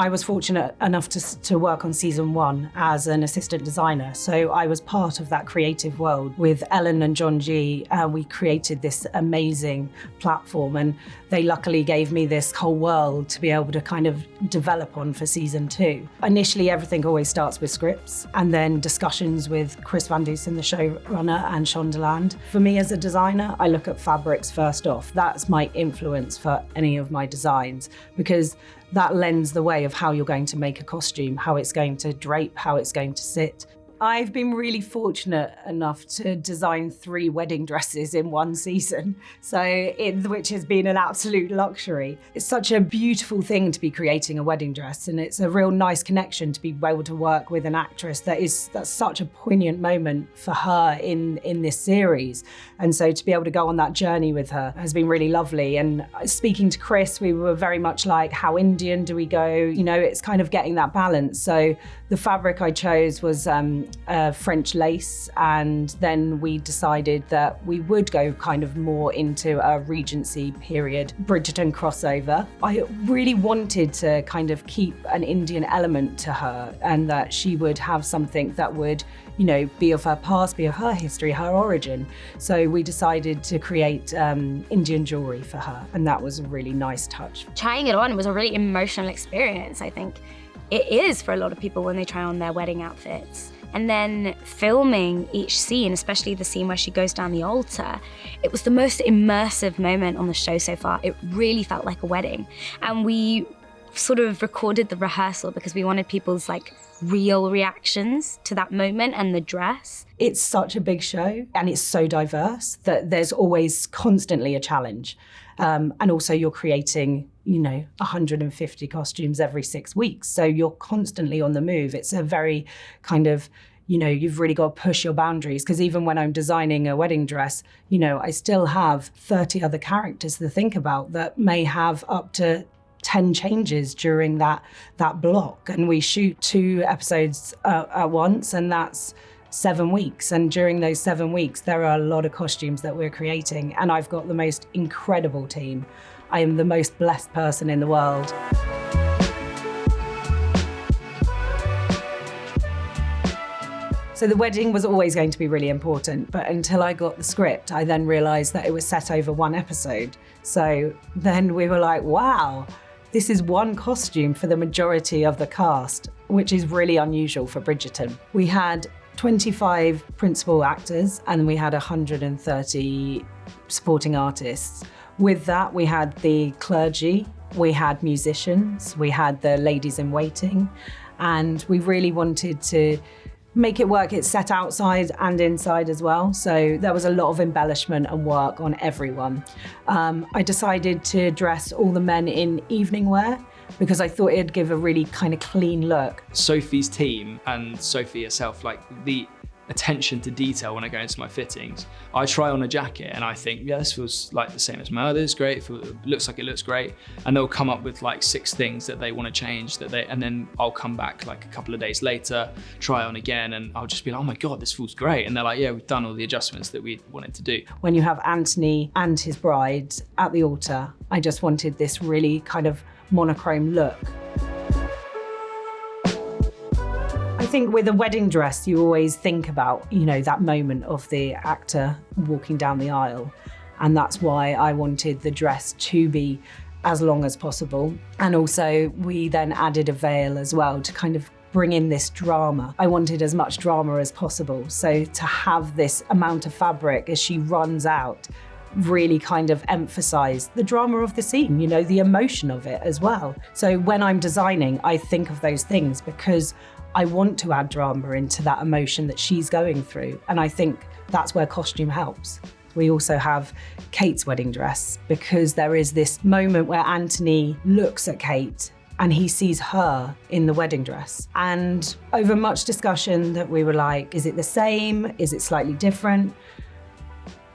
I was fortunate enough to work on season 1 as an assistant designer. So I was part of that creative world with Ellen and John G. We created this amazing platform, and they luckily gave me this whole world to be able to kind of develop on for season 2. Initially, everything always starts with scripts and then discussions with Chris Van Dusen, the showrunner, and Shondaland. For me as a designer, I look at fabrics first off. That's my influence for any of my designs, because that lends the way of how you're going to make a costume, how it's going to drape, how it's going to sit. I've been really fortunate enough to design 3 wedding dresses in one season, which has been an absolute luxury. It's such a beautiful thing to be creating a wedding dress, and it's a real nice connection to be able to work with an actress that's such a poignant moment for her in this series. And so to be able to go on that journey with her has been really lovely. And speaking to Chris, we were very much like, how Indian do we go? You know, it's kind of getting that balance. So the fabric I chose was French lace, and then we decided that we would go kind of more into a Regency period Bridgerton crossover. I really wanted to kind of keep an Indian element to her, and that she would have something that would, you know, be of her past, be of her history, her origin. So we decided to create Indian jewelry for her, and that was a really nice touch. Trying it on was a really emotional experience, I think. It is for a lot of people when they try on their wedding outfits. And then filming each scene, especially the scene where she goes down the altar, it was the most immersive moment on the show so far. It really felt like a wedding. And we sort of recorded the rehearsal because we wanted people's like real reactions to that moment and the dress. It's such a big show, and it's so diverse that there's always constantly a challenge. And also you're creating, you know, 150 costumes every 6 weeks. So you're constantly on the move. It's a very kind of, you know, you've really got to push your boundaries, because even when I'm designing a wedding dress, you know, I still have 30 other characters to think about that may have up to 10 changes during that block. And we shoot 2 episodes at once, and that's 7 weeks. And during those 7 weeks, there are a lot of costumes that we're creating. And I've got the most incredible team. I am the most blessed person in the world. So the wedding was always going to be really important, but until I got the script, I then realized that it was set over 1 episode. So then we were like, wow, this is 1 costume for the majority of the cast, which is really unusual for Bridgerton. We had 25 principal actors, and we had 130 supporting artists. With that, we had the clergy, we had musicians, we had the ladies in waiting, and we really wanted to make it work. It's set outside and inside as well, so there was a lot of embellishment and work on everyone. I decided to dress all the men in evening wear because I thought it'd give a really kind of clean look. Sophie's team and Sophie herself, like the attention to detail when I go into my fittings. I try on a jacket and I think, yeah, this feels like the same as my others, great, it looks like it looks great. And they'll come up with like 6 things that they want to change, and then I'll come back like a couple of days later, try on again, and I'll just be like, oh my God, this feels great. And they're like, yeah, we've done all the adjustments that we wanted to do. When you have Anthony and his bride at the altar, I just wanted this really kind of monochrome look. I think with a wedding dress, you always think about, you know, that moment of the actor walking down the aisle. And that's why I wanted the dress to be as long as possible. And also we then added a veil as well to kind of bring in this drama. I wanted as much drama as possible. So to have this amount of fabric as she runs out really kind of emphasize the drama of the scene, you know, the emotion of it as well. So when I'm designing, I think of those things because I want to add drama into that emotion that she's going through. And I think that's where costume helps. We also have Kate's wedding dress because there is this moment where Anthony looks at Kate and he sees her in the wedding dress. And over much discussion that we were like, is it the same? Is it slightly different?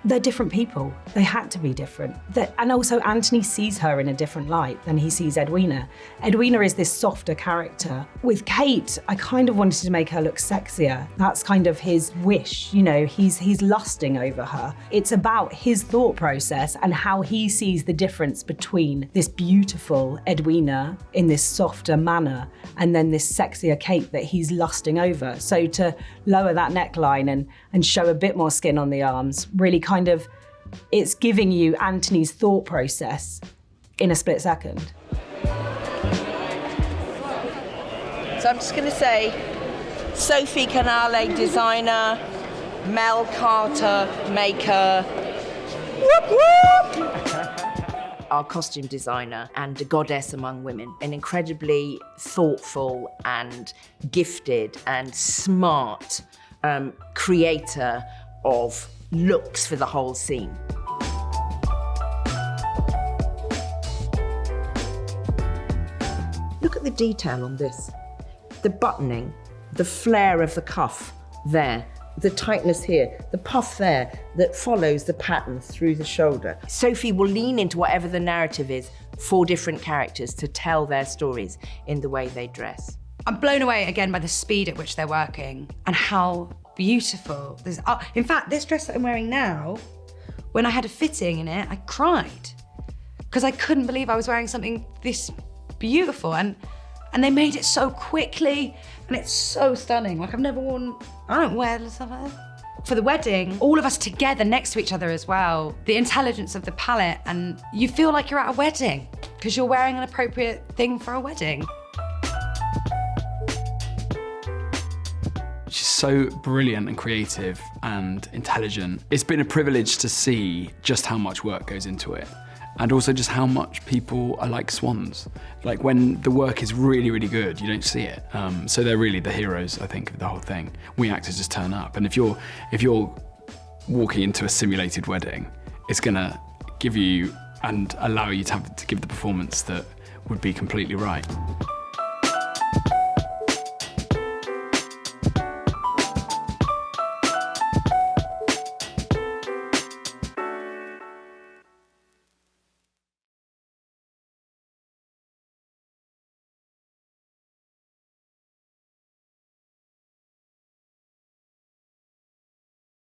they're different people. They had to be different. And also Anthony sees her in a different light than he sees Edwina. Edwina is this softer character. With Kate, I kind of wanted to make her look sexier. That's kind of his wish, you know, he's lusting over her. It's about his thought process and how he sees the difference between this beautiful Edwina in this softer manner and then this sexier Kate that he's lusting over. So to lower that neckline and show a bit more skin on the arms, really kind of, it's giving you Anthony's thought process in a split second. So I'm just going to say, Sophie, Canale designer, Mel Carter maker. Whoop, whoop. Our costume designer and a goddess among women, an incredibly thoughtful and gifted and smart creator of looks for the whole scene. Look at the detail on this. The buttoning, the flare of the cuff there, the tightness here, the puff there that follows the pattern through the shoulder. Sophie will lean into whatever the narrative is for different characters to tell their stories in the way they dress. I'm blown away again by the speed at which they're working and how beautiful this. In fact, this dress that I'm wearing now, when I had a fitting in it, I cried because I couldn't believe I was wearing something this beautiful, and they made it so quickly, and it's so stunning. Like, I've never worn, I don't wear stuff like that. For the wedding, all of us together next to each other as well, the intelligence of the palette, and you feel like you're at a wedding because you're wearing an appropriate thing for a wedding. She's so brilliant and creative and intelligent. It's been a privilege to see just how much work goes into it, and also just how much people are like swans. Like, when the work is really, really good, you don't see it. So they're really the heroes, I think, of the whole thing. We actors just turn up, and if you're walking into a simulated wedding, it's gonna give you and allow you to give the performance that would be completely right.